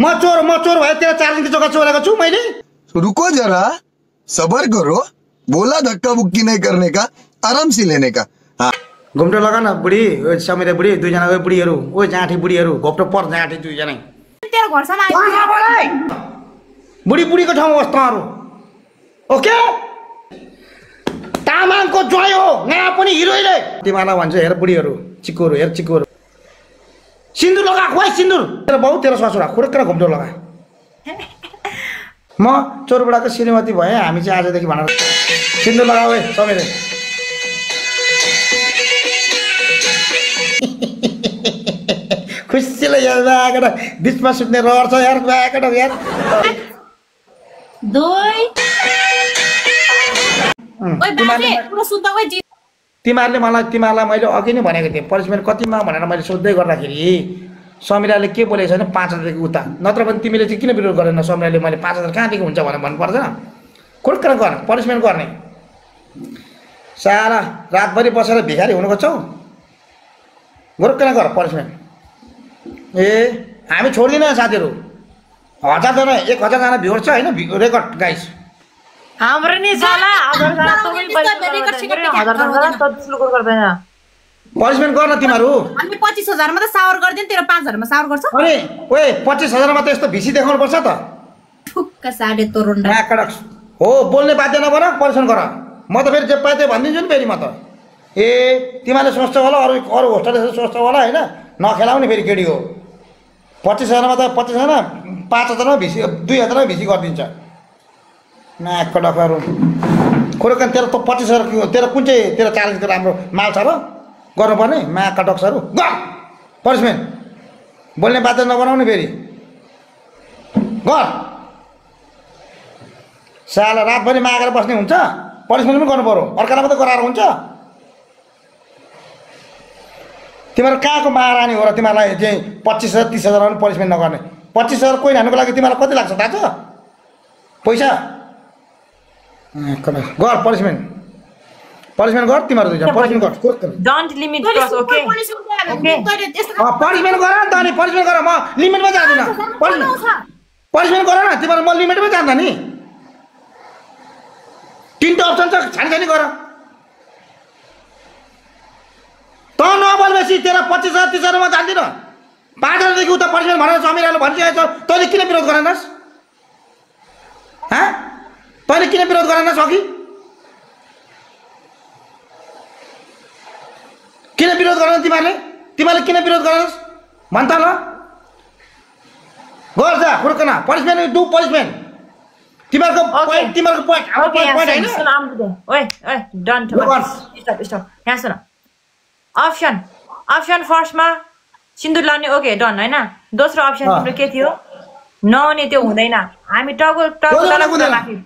म चोर भए तेरा 4 दिनको जग्गा चोरेको छु मैले। रुको जरा, सबर करो। बोला धक्का बुक्की नहीं करने का, आराम से लेने का। हाँ घुम्टो लगा न बुढी, ओ समिरे बुढी, दुईजना ओ बुढीहरु, ओ जाँठी बुढीहरु, घोप्टो पर जाँठी दुईजना। तेरो घरसम्म आइपुग्यो। बुढीको ठाउँमा बस्ताहरु। ओके? तामाङको जोय हो, यहाँ पनि हिरोइले। तिमीलाई भन्छ हेर बुढीहरु, चिक्कोहरु, हेर चिक्कोहरु। सिन्दुर लगा खोइ सिन्दुर। तेरो बाउ तेरो ससुरा खुर्केर घुम्टो लगा। म चोरबुडाको श्रीमती भए, हामी चाहिँ आजदेखि भनेर सिन्दुर लगाऊ है समीरे। खुसीले यार बागडा बिचमा सुत्ने रहर छ यार बागडा यार। दोई ओइ बाजे पुरा सुत्दा ओइ तिमीहरुले मैले अघि नै भनेको थिएँ पनिशमेन्ट कतिमा भनेर मैले सोध्दै गर्दाखेरि समीराले के बोलेको छैन 5000 देखि उता, नत्र पनि तिमीले चाहिँ किन विरोध गरेन? समीराले मैले 5000 कहाँदेखि हुन्छ भनेर भन्नु पर्दैन? खुर्केर गर्न पनिशमेन्ट गर्ने। सारा रातभरि बसेर भिखारी हुनु खोज्छौ? खुर्केर गर पनिशमेन्ट। ए हामी छोड्दिन साथीहरु। 1000 जना 1000 जना भ्युअर छ हैन, रेकर्ड गाइस हाम्रो नि जाला 1000 जना त पनि रेकर्ड 1000 जना त सुलुको गर्दैन। पनिशमेन्ट गर्न तिमीहरु। हामी 25000 मा त सावर गर्दिन, तेरो 5000 मा सावर गर्छ? अरे ओए 25000 मा त यस्तो भिसी देखाउनु पर्छ त। ठुक्क साडे तोरुन्डा नाकडक हो, बोल्ने बाध्य नबन, परेशान गर। म त फेरि जे पाए त्यही भनिदिन्छु नि फेरि म त। ए तिमीले सोच्छ होला अरु होस्टलले सोच्छ होला हैन, नखेलाउने फेरि केडी हो। 25000 मा त 25 जना 5000 मा भिसी 2000 मा भिसी गरिदिन्छ। नाकडकहरु खोरकन तेरो त 25000 तेरो कुन चाहिँ तेरो च्यालेन्जको राम्रो माल छ र गर्नुपर्ने? नाकडकहरु गर पनिशमेन्ट। बोल्ने बाध्य नबनाउने फेरि गर। साला रातभरि मागेर बस्ने हुन्छ, पनिशमेन्ट पनि गर्नु पर्यो। अर्कालाई मात्रै गराएर हुन्छ? तिमीहरु कहाँको महारानी हो र तिमीलाई चाहिँ 25000 30000 पनि पनिशमेन्ट नगर्ने? 25000 कोइन हान्नुको लागि तिमीलाई कति लाग्छ थाहा छ? पैसा गर पनिशमेन्ट गर तिमीहरु दुईजना पनिशमेन्ट गर। Don't limit cross okay okay punishment गर नि त नि पनिशमेन्ट गर। म लिमिटमा जान्दिन। पनिशमेन्ट गर न तिमीहरु, म लिमिटमा जान्दिन नि। तीनटा अप्सन छ, छानी गर। त नबोल्बेसी तेरा 25000 30000 मा जान्दिन। 5000 देखि उता पनिशमेन्ट भनेर समीराले भनिरहेको छ, तैले किन विरोध गरेनस्? तैले किन विरोध गरेनस् अघि? किन विरोध गरेन तिमीले किन विरोध गरेनस् भन् त ल। गर जा खुर्कना पनिशमेन्ट डु पनिशमेन्ट। तिमीहरुको पोइन्ट हाम्रो पोइन्ट हैन। सुन आम्बुदे ओए डोन्ट स्टप यहाँ सुन। अप्सन फर्स्टमा सिन्दुर लाउने ओके डन हैन। दोस्रो अप्सन तिम्रो के थियो? नहुने त्यो हुँदैन। हामी टगल राख्यौ।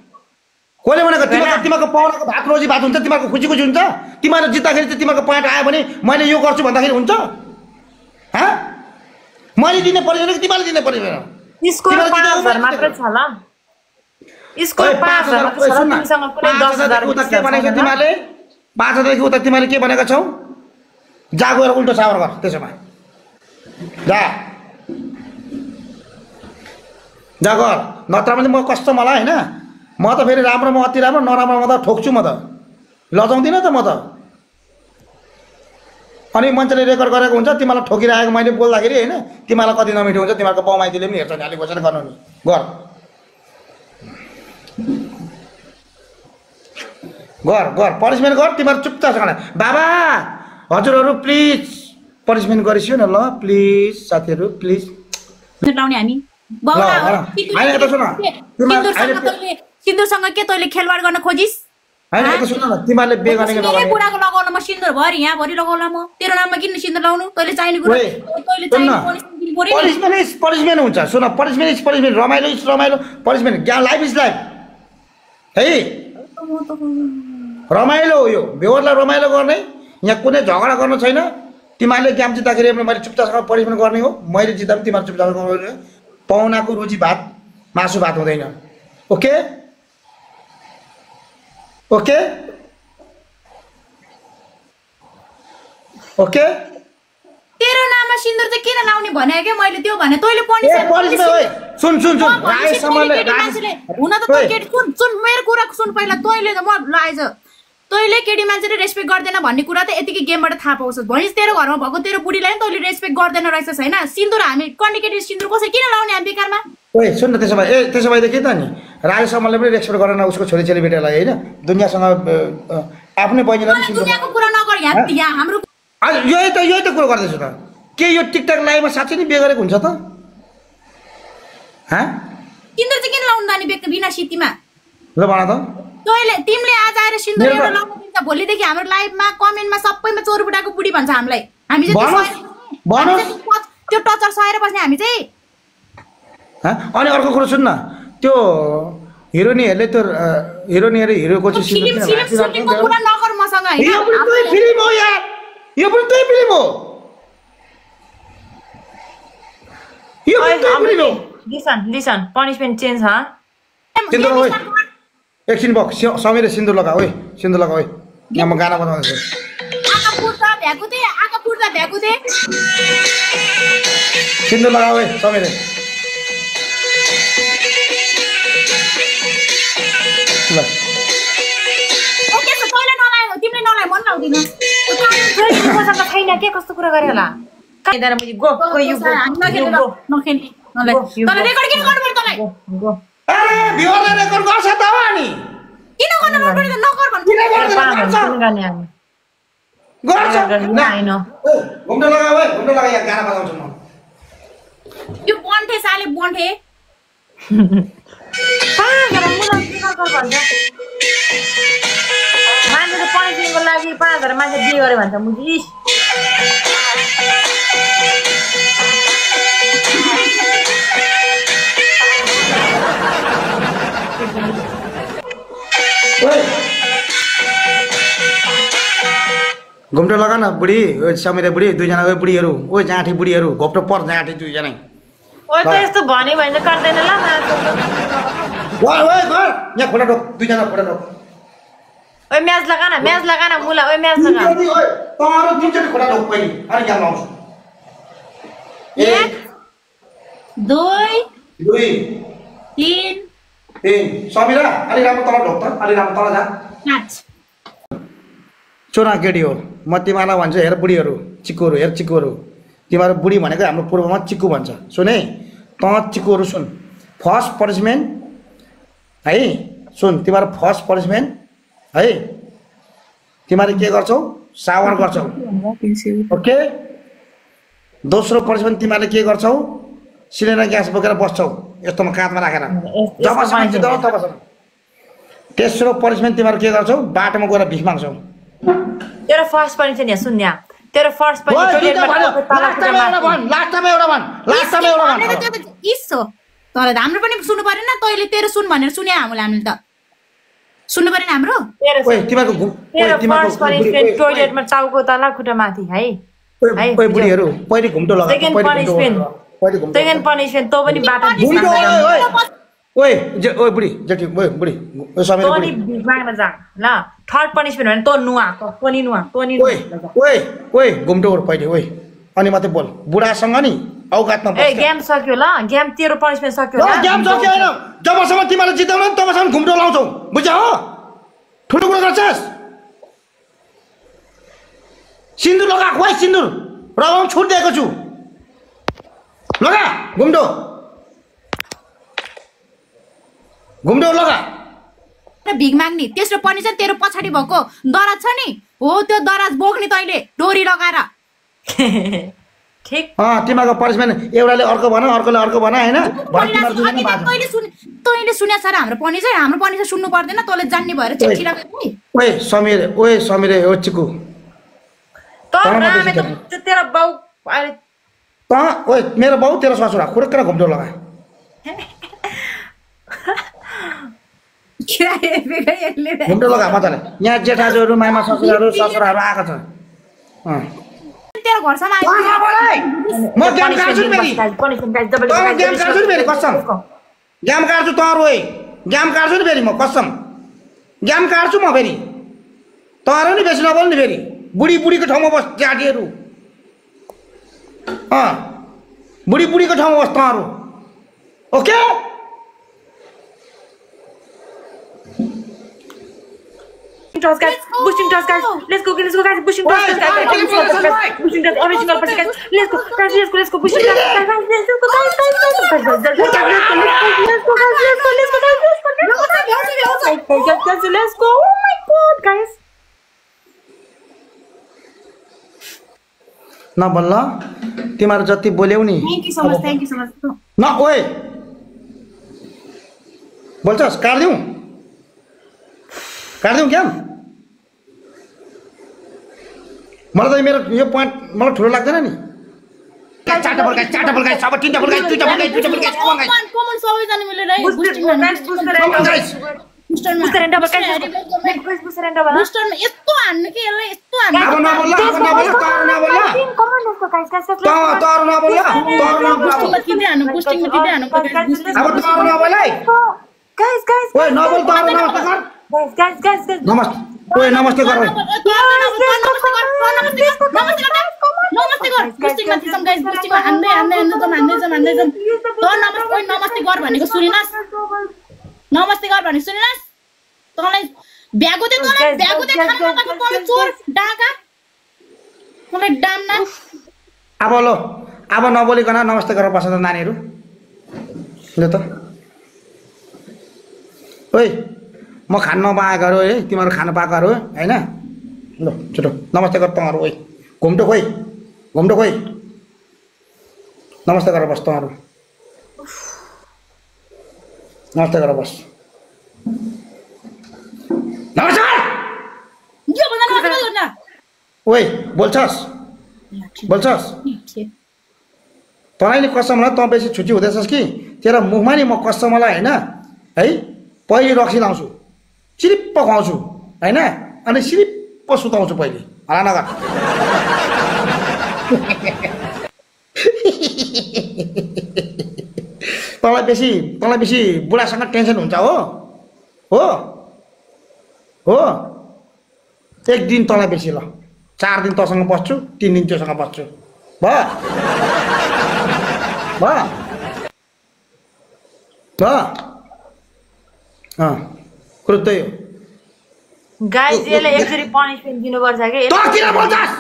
कोले भनेको तिमीको पाउनाको भात रोजी भात हुन्छ, तिमीको खुसी हुन्छ। तिमीले जित्दाखेरि चाहिँ तिमीको पोइन्ट आयो भने मैले यो गर्छु भन्दाखेरि हुन्छ? मैले दिने पर्दैन कि तिमीले दिने पर्दैन? स्कोर 5000 मात्र छ ल। स्कोर 5000 मात्र छ। तिमीसँग कुनै 10000 उता के भनेको तिमीले? 5000 देखि उता तिमीले के भनेको छौ? जा गएर उल्टो सावर गर त्यसैमा। जा गर, नत्र भने म कस्तो मलाई हैन। म त फेरि राम्रो म अति राम्रो, नराम्रो म त ठोक्छु। म त लजाउँदिन त म त। अनि मान्छेले रेकर्ड गरेको हुन्छ, तिमीलाई ठोकिरहेको मैले बोल्दाखेरि हैन, तिमीलाई कति नमिठो हुन्छ। तिमीको बाउ माइतीले पनि हेर्छ नि, अलि बसेर गर्नु नि। गर पनिशमेन्ट गर। तिमीहरु चुपचाप छ। बाबा हजुरहरु प्लिज पनिशमेन्ट गरिसियो न ल प्लिज। साथीहरु प्लिज लाउने हामी सिन्दुरसँग के तैले खेलवाड गर्न खोजिस्? हैन यता सुन न, तिमीले बे गर्ने नगर्ने बुढाको लगाउन म सिन्दुर भरि यहाँ भरि लगाउला म। तेरो नाममा किन सिन्दुर लाउनु? तैले चाहिने कुरा तैले चाहिने पनिशमेन्ट हुन्छ। सुन पनिशमेन्ट रमाइलो पनिशमेन्ट। लाइफ इज लाइफ है। रमाइलो हो यो, बेहोरलाई रमाइलो गर्ने। यहाँ कुनै झगडा गर्नु छैन। तिमीले गेम जित्दाखेरि मैले चुपचाप पनिशमेन्ट गर्ने हो। मैले जित्दा पनि तिमीले चुपचाप गर्ने। पाउनाको रोजी भात मासु भात हुँदैन। Okay okay okay. तेरो नाममा सिन्दुर चाहिँ किन लाउने भने के मैले त्यो भने तैले पनिशमेन्ट सुन सुन सुन म राय भनेपछि समाजले तैँले केटी मान्छेले हुन त तँ केटी सुन मेरो कुरा सुन पहिला तैँले त म लाएछ तैँले केटी मान्छेले रेस्पेक्ट गर्दैन भन्ने कुरा त यतिकै गेमबाट थाहा पाउँछस् भने तेरो घरमा भएको तेरो बुढीलाई नि तैँले रेस्पेक्ट गर्दैन रहेछस् होइन सिन्दुर हामी कन्डिकेटेड सिन्दुर कसरी किन लाउने हामी बेकारमा ओए सुन न त्यसो भए त्यसो भए त के त नि राय समाजले पनि रेस्पेक्ट गरेन उसको छोरी चेलीबेटीलाई होइन दुनियाँसँग आफ्नै बहिनीलाई पनि दुनियाँको कुरा नगर यहाँ हाम्रो यही त कुरो गर्दैछु त के यो टिकटक लाइभमा साँच्चै नै बिहे गरेको हुन्छ त सिन्दुर चाहिँ किन लाउनु जाने बेक बिना सिटीमा ल भन त तैँले तिमीले आज आएर सिन्दुर एउटा लाउनु दिन्छ भोलिदेखि हाम्रो लाइभमा कमेन्टमा सबैमा चोरबुटाको बुढी भन्छ हामीलाई हामी चाहिँ त्यो टचर सहेर बस्ने हामी चाहिँ अनि अर्को कुरो सुन न त्यो हिरोइनीहरूले त्यो हिरोइनीहरू हिरोको चाहिँ सुटिङको कुरा नगर मसँग होइन यो पनि त्यही फिल्म हो यार यो पनि त्यही फिल्म हो यो पनि त्यही फिल्म हो लिसन पनिसमेन्ट चेन्ज हा सिन्दुर ओए एकछिन बक समीर सिन्दुर लगा ओए सिन्दुर लगा ओए यहाँ म गाना बनाउँदैछु आका पुर्ता भ्यागु दे सिन्दुर लगा ओए समीर ल ओके त तैँले नलायो तिमीले नलायो मन लाउँदिन छैन के कस्तो कुरा गरे होला नखेल्ने तर रेकर्ड किन गर्नु पर्यो तँलाई अरे भ्युअरले रेकर्ड गर्छ त हो अनि किन गर्नु पर्यो नगर भन्नु गर्छ घुम्न लगा ओए घुम्न लगा यहाँ गाना बजाउँछु म यो बन्ठे साले बन्ठे मान्छेले पनिसमेन्टको लागि 5,000 मान्छे बिहे गरे भन्छ मुजी घुम्टो लगा न बुढी समीर बुढी दुईजना बुढीहरू ओ जाँठी बुढीहरू घोप्टो पर जाँठी दुईजना ओ त यस्तो भन्यो भने त गर्दैन ल ओए ओए घर यहाँ खुला ढोक दुईजना खुला ढोक ओए म्याच लगा न मुला ओए म्याच लगा ओए तँहरू तीनचोटि खुला ढोक पहिले अनि यहाँ लाउँछु 1 2 3 3 समीर अलि राम्रो तल ढोक त अलि राम्रो तल जा 5 चोरा केटी हो म तिमीलाई भन्छु हेर बुढीहरू चिक्कुहरू हेर चिक्कुहरू तिमीहरू बुढी भनेको हाम्रो पूर्वमा चिक्कु भन्छ सुन है तँ चिक्कुहरू सुन फर्स्ट पनिसमेन्ट है सुन तिमीहरू फर्स्ट पनिसमेन्ट है तिमीहरू के गर्छौ सावर गर्छौ ओके दोस्रो पनिसमेन्ट तिमीहरूले के गर्छौ सिलिन्डर ग्यास बोकेर बस्छौ यस्तोमा काँधमा राखेर जबसम्म जिताउ तबसम्म तेस्रो पनिसमेन्ट तिमीहरू के गर्छौ बाटोमा गएर भिख माग्छौ तेरो फर्स्ट पनिसमेन्ट यहाँ सुन्या तेरो फर्स्ट तर हाम्रो पनि सुन्नु परेन तैँले तेरो सुन भनेर सुन्या हामीले त सुन्नु परेन हाम्रो तेरो फर्स्ट पनिसमेन्ट टोयलेटमा टाउको तल खुट्टा माथि है बुढीहरू पहिले घुम्टो लगा सेकेन्ड पनिसमेन्ट तँ पनि बाटो ओए ओए बुढी जेठी ओए बुढी ओ समीर बुढी भिख माग्न जा ल थर्ड पनिसमेन्ट भने तँ नुहा पनि नुहा ओए ओए ओए घुम्टो पहिले ओए अनि मात्रै बोल बुढासँग नि औकातमा बस ए गेम सक्यो ल गेम तेरो पनिसमेन्ट सक्यो ल गेम सक्यो हैन जबसम्म तिमीले जिताउन तबसम्म घुम्टो लाउँछौ बुझ्यौ हो ठुलो कुरा गर्छस् सिन्दुर लगा खोइ सिन्दुर रगम छुट दिएको छु लगा घुम्टो लगा भिख माग्ने तेस्रो पनिसमेन्ट तेरो पछाडि भएको दराज छ नि हो त्यो दराज बोक्ने तैँले डोरी लगाएर ठीक तिमीको पनिसमेन्ट एउटाले अर्को भन अर्कोले अर्को भन हैन तैँले सुन्या छ र हाम्रो पनिसमेन्ट सुन्नु पर्दैन तँले जान्ने भएर चिठी लगाएको ओए समीर ओ चिकु तेरो बाउ ओए मेरो बाउ तेरो ससुरा खुर्केर घुम्टो लगा घुम्टो लगा मजाले यहाँ जेठाजुहरू मामा ससुराहरू आएको छ तेरो घरसम्म म गेम काट्छु नि फेरि कसम गेम काट्छु तँहरू ओए गेम काट्छु नि फेरि म कसम गेम काट्छु म फेरि तँहरू नि बेसी नबोल्नु नि फेरि बुढीको ठाउँमा बस जाटीहरू बुढीको ठाउँमा बस तँहरू okay toss, guys. Boosting toss, guys. Let's go, guys. Boosting toss, guys. Boosting toss, original person, guys. Let's go, guys. Boosting toss, guys. Let's go, guys. Let's go. Oh my God, guys. न बल्ल तिमीहरू जति बोल्यौ नि thank you so much न ओए बोल्छस् काट्दिउँ क्या मलाई त मेरो यो पोइन्ट मलाई ठुलो लाग्दैन नि चारटा बल गाइस अब तीनटा बल गाइस दुईटा बल गाइस कमन सबैजना मिलेर Booster and double, guys. Booster and double. बुस्टरमा यस्तो हान्नु के यसलाई यस्तो हान्नु अब नबोल्ला Come on, let's go, guys. तर नबोल्ला बुस्टिङमा किन्दै हान्नु अब तर नबोल्ला है Guys. ओए नबोल तर नमस्ते Guys. नमस्ते ओए नमस्ते गर नमस्ते गर बुस्टिङमा तिसम गाइस बुस्टिङमा हान्दै जम नमस्ते गर भनेको सुनिनास् नमस्ते गर भनेको सुनिनास् तँलाई ब्यागो दे खाना कम चोर डाका मलाई डाम्ना अब नबोलिकन नमस्ते गरेर बस्छ त नानीहरू ल त ओइ म खान नपाएकोहरू है तिमीहरू खान पाएकोहरू हैन ल छिटो नमस्ते गर तँहरू ओइ घुम्टो खोइ नमस्ते गरेर बस् तँहरू नमस्ते गरेर बस् नमस्कार यो भन्दा नमस्ते गर्न ओइ बोल्छस् तँलाई कसमलाई तँ बेसी छुट्टी हुँदैछस् कि तेरो मुखमा नि म कसमलाई होइन है पहिले रक्सी लाउँछु सिरिप्प खुवाउँछु होइन अनि सिरिप्प सुताउँछु पहिले हला नगर तँलाई बेसी बुढासँग टेन्सन हुन्छ हो एक दिन तँलाई बेसी ल 4 दिन तँसँग बस्छु 3 दिन त्योसँग बस्छु भयो कुरो त्यही हो Guys, यसलाई एकचोटि पनिशमेन्ट दिनुपर्छ के तँ किन बोल्छस्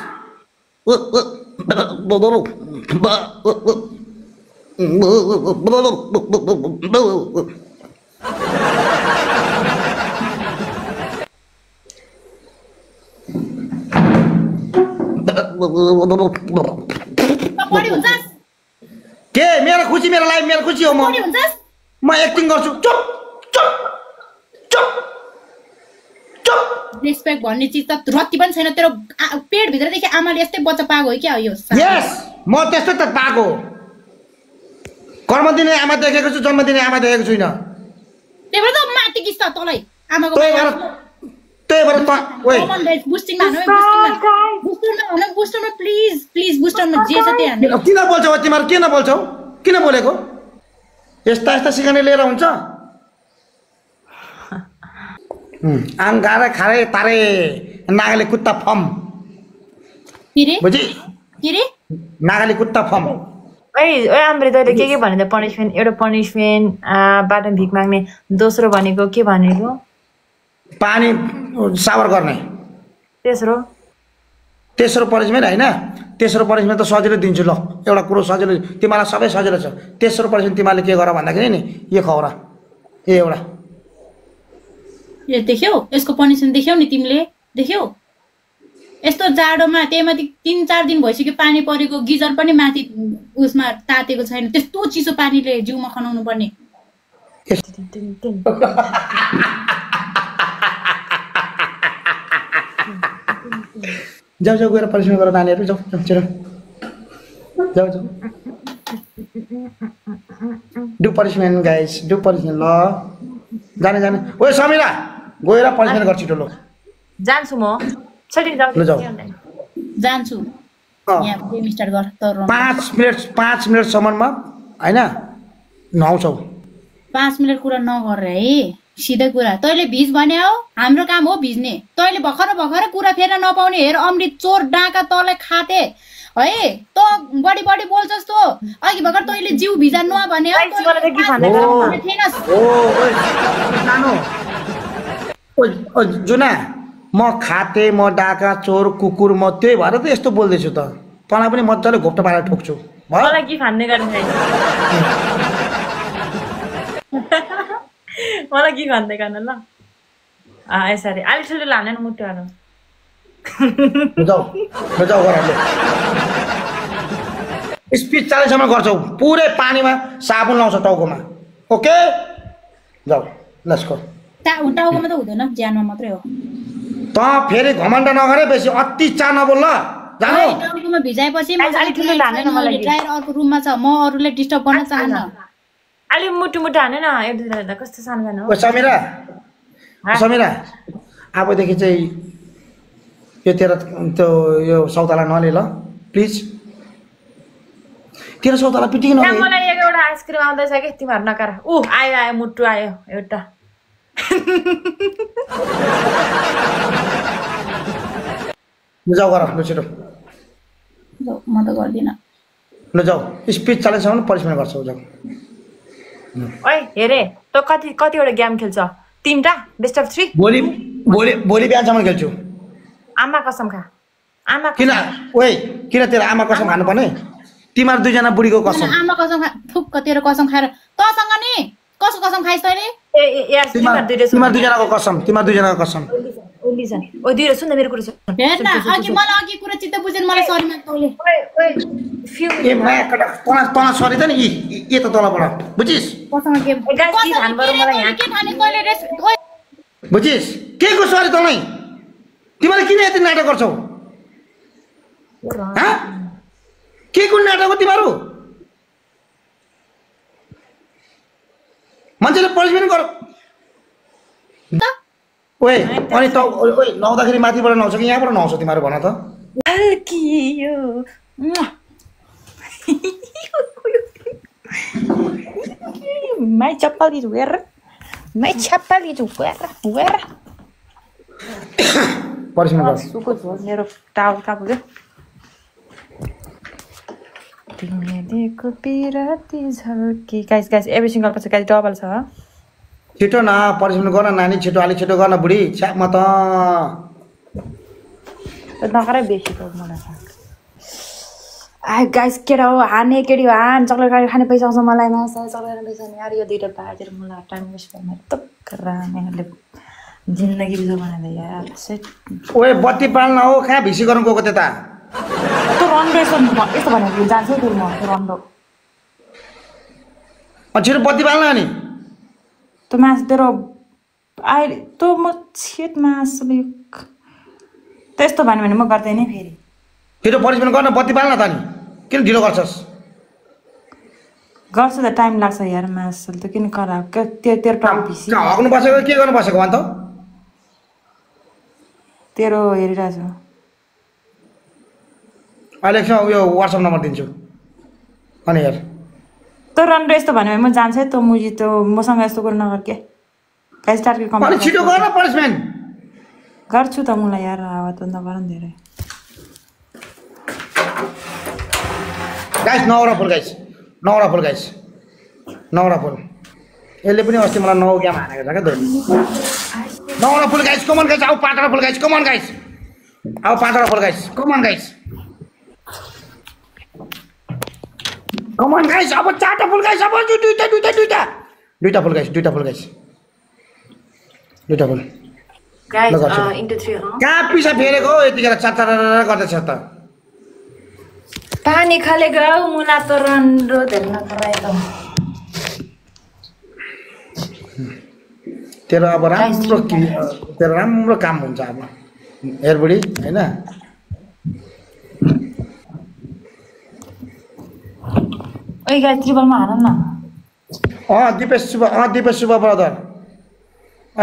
पढी हुन्छस् के मेरो खुसी मेरो लाइफ मेरो खुसी हो पढी हुन्छस् म एक्टिङ गर्छु चुप रेस्पेक्ट भन्ने चिज त रत्ती पनि छैन तेरो पेट भित्रदेखि आमाले यस्तै बच्चा पाएको हो क्या यो यस म त्यस्तै त पाएको कर्म दिने आमा देखेको छु जन्म दिने आमा देखेको छुइनँ त्यही भएर त माथि किस् त तँलाई आमाको त्यही भएर त ओइ बुस्टरमा प्लिज बुस्टरमा जे छ त्यही हान्नु किन बोल्छौ तिमीहरू किन बोल्छौ किन बोलेको यस्ता सिकाउने लिएर हुन्छ आङ गारे खारे तारे नागले कुत्ता फम बुझी नागले कुत्ता फम ओइ आम्रे तैँले के भने त पनिशमेन्ट एउटा पनिशमेन्ट बाटो भिख माग्ने दोस्रो भनेको के भनेको पानी सावर गर्ने तेस्रो पनिशमेन्ट होइन तेस्रो पनिशमेन्ट त सजिलो दिन्छु ल एउटा कुरो सजिलो तिमीलाई सबै सजिलो छ तेस्रो पनिशमेन्ट तिमीले के गर भन्दाखेरि नि यो खौरा एउटा यो देख्यौ यसको पनिसमेन्ट देख्यौ नि तिमीले देख्यौ यस्तो जाडोमा त्यहीमाथि 3-4 दिन भइसक्यो पानी परेको गिजर पनि माथि उसमा तातेको छैन त्यस्तो चिसो पानीले जिउमा खनाउनु पर्ने जाऊ गएर पनिसमेन्ट गर नानीहरू जाऊ छिटो जाऊ do punishment guys do punishment ल जाने ओए समीरा गएर पनिसमेन्ट गर छिटो ल जान्छु म छटिन जान्छु यहाँ गेम स्टार्ट गर तर 5 मिनट सम्ममा हैन नुहाउँछौ 5 मिनट कुरा नगर है सिधै कुरा तैँले भिज भने हो हाम्रो काम हो भिज्ने तैँले भर्खर कुरा फेर्न नपाउने हेर अमृत चोर डाका तँलाई खाते है त बढी बोल्छस् तँ अघि भर्खर तैँले जिउ भिजा नभने हो जुना म खाते म डाका चोर कुकुर म त्यही भएर त यस्तो बोल्दैछु त तँलाई पनि मजाले घोप्टो पारेर ठोक्छु मलाई के खान्ने गर्ने मलाई के खान्दै गर्न ल यसरी अलि ठुलो लाने न मुटुहरू स्पिच 40 सम्म गर्छौ पुरै पानीमा साबुन लाउँछ टाउकोमा ओके जाऊ लेट्स गो टाउकोमा त हुँदैन ज्यानमा मात्रै हो त फेरि घमण्ड नगरे बेसी अति चा नबोल ल जानु टाउकोमा भिजाएपछि अलि ठुलो लाने न मलाई ड्रायर अर्को रुममा छ म अरूले डिस्टर्ब गर्न चाहन्न अलि मुटु हाने न एक दुईजना कस्तो सानो सानो ओ समीरा अबदेखि चाहिँ यो तेरो त्यो यो सौताला नले ल प्लिज तेरो सौताला पिटिङ नले मलाई एउटा आइसक्रिम आउँदैछ के तिमीहरु नकर आयो मुटु आयो एउटा जाऊ गर ल छिटो म त गर्दिन ल जाऊ स्पिच 40 सम्म पनिसमेन्ट गर्छौ जाऊ ओइ हेरे त कतिवटा गेम खेल्छ तीनटा बेस्ट अफ 3 भोलि बिहानसम्म खेल्छु आमा कसम खा आमा किन तेरो आमा कसम खानु पर्ने तिमीहरु दुईजना बुढीको कसम आमा कसम खा थुक्क तेरो कसम खाएर तसँग नि कसको कसम खाइस् तैले तिमीहरु दुईजनाको कसम ओलिजन ओ दिएर सुन मेरो कुरा सुन हेर न मलाई अघि कुरा चित्त बुझेन मलाई सरी माग तैले ए माया कटा तला सरी त नि ए त तलबाट बुझिस कसम के गाइस खान बरु मलाई यहाँ के ठाने तैले बुझिस के को सरी तँलाई तिमीले किन यति नाटक गर्छौ के को नाटक हो तिमीहरु मान्छेले पनिसमेन्ट गर ओए अनि त ओए नौदाखेरि माथिबाट नआउँछ कि यहाँबाट नआउँछ तिमीहरु भन त हल्कियो My chapel is where? My chapel is where? Punishment गर सुको छ मेरो टाउको काप्यो तिमीले दिएको पिराती झल्की गाइस एभ्री सिंगल पछि गाइस डबल छ छिटो न पनिसमेन्ट गर्न नानी छिटो अलि छिटो गर्न बुढी छ्या म त नगरे बेसी त मलाई गाइस केटा हो हाने केटी हो हान चक्लेट खाने पैसा आउँछ मलाई माछा चक्लेट पैसा नि यार यो दुईटा बाजेर मलाई टाइम वेस्ट गर्न त करामेले जिन्दगी बिजो बनाइदिए यार सेट ओए बत्ती पाल्न हो कहाँ भिसी गर्नु गएको त्यता त्यो रन्डो यस्तो भनेको जान्छ त्यो म त्यो रन्डो छिटो बत्ती पाल्न अनि त्यो मासु तेरो अहिले तँ म छेट मासुले त्यस्तो भन्यो भने म गर्दैन फेरि छिटो पनिसमेन्ट गर्न बत्ती पाल्न त नि किन ढिलो गर्छस् गर्छु त टाइम लाग्छ यार मासु त किन करा तेरो टाइम भिसी हग्नु बसेको के गर्नु बसेको भन त तेरो हेरिरहेको छु अहिले एकछिन उयो वाट्सएप नम्बर दिन्छु अनि हेर तँ रन्डो यस्तो भन्यो भने म जान्छ है त मुजी त मसँग यस्तो कुरो नगर के गाइस स्टार्ट के अनि छिटो गर्न पनिसमेन्ट गर्छु त मलाई यार आवा त नगर नि धेरै गाइस नौरा फुल गाइस यसले पनि अस्ति मलाई 9 ग्याम हानेको छ क्या धोनी नौरा फुल गाइस कमन गाइस आउ पाँचवटा फुल गाइस कमन गाइस आउ पाँचवटा फुल गाइस कमन गाइस अब 4टा फुल गाइस अब दुईटा फुल गाइस गाइस इन्टु 3 कहाँ पिसा फेरेको यतिखेर चार गर्दैछ त पानी खालेको मुला त रन्डो धेरै नपराएको तेरो अब राम्रो काम हुन्छ अब हेर बुढी हैन ओइ गाइस ट्रिपलमा हान न दिपेश सुब्बा ब्रदर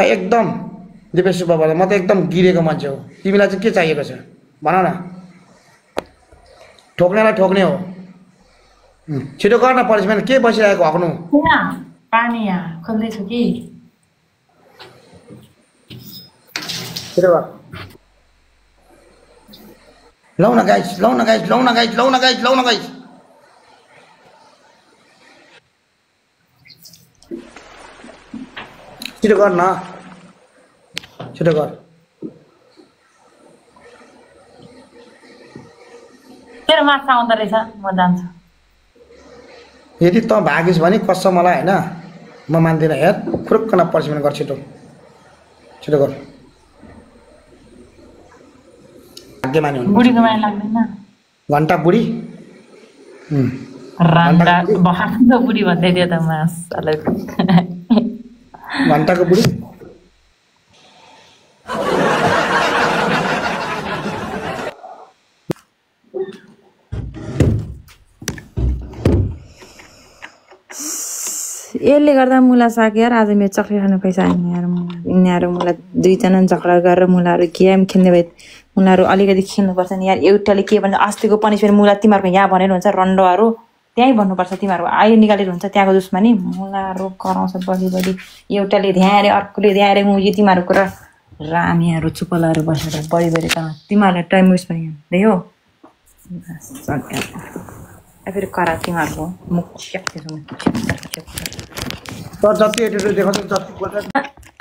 एकदम दिपेश सुब्बा ब्रदर म त एकदम गिरेको मान्छे हो तिमीलाई चाहिँ के चाहिएको छ भन न ठोक्नेलाई ठोक्ने हो छिटो गर्न पनिसमेन्ट के बसिरहेको हक्नु पानी यहाँ खोल्दैछु कि छिटो गर लौ न गाइस लौ न गाइस लौ न गाइस लौ न गाइस लौ न गाइस छिटो गर न छिटो गर तेरो माछा आउँदो रहेछ म जान्छु यदि त भागिस् भने कसम मलाई होइन म मान्दिनँ हेर फुरुक्क न पर्सिमेन्ट गर छिटो छिटो गर भाग्यमानी हुनु बुढीको माया लाग्दैन घन्टा बुढी रान्दा बहादुर बुढी भन्दै थियो त मासलाई घन्टाको बुढी यसले गर्दा मुला साग यार आज मेरो चक्लेट खानु पैसा यिनीहरू मुला दुईजना झगडा गरेर मुलाहरू गेम खेल्ने भए मुलाहरू अलिकति खेल्नुपर्छ नि यार एउटाले के भन्छ अस्तिको पनिसमेन्ट मुला तिमीहरूको यहाँ भनेर हुन्छ रन्डोहरू त्यहीँ भन्नुपर्छ तिमीहरू आयो निकालेर हुन्छ त्यहाँको दुश्मनी मुलाहरू कराउँछ बढी बढी एउटाले ध्यारे अर्कोले ध्यारे मुजी तिमीहरू कुरा रामीहरू चुपलाहरू बसेर बढी बढी तिमीहरूलाई टाइम वेस्ट पनि त्यही हो फेरि करा तिमीहरूको मुख जति एटिट्युड देखाउँछ जति बोल्छ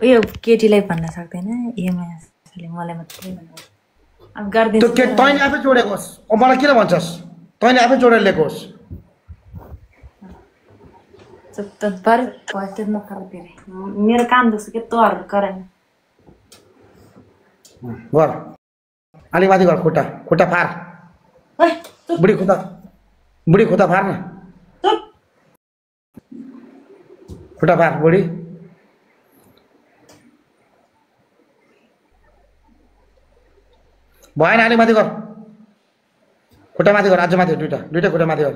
उयो केटीलाई भन्न सक्दैन मलाई मात्रै भन्नु अब त्यो के तैँले आफै जोडेको होस् मलाई किन भन्छस् तैँले आफै जोडेर ल्याएको होस् मेरो काम जस्तो के तोहरू गरेन गर अलिक माथि गर खुट्टा खुट्टा फार बुढी खुट्टा फार न खुट्टा फार बुढी भएन अलिक माथि गर खुट्टा माथि गर अझ माथि दुईटा खुट्टा माथि गर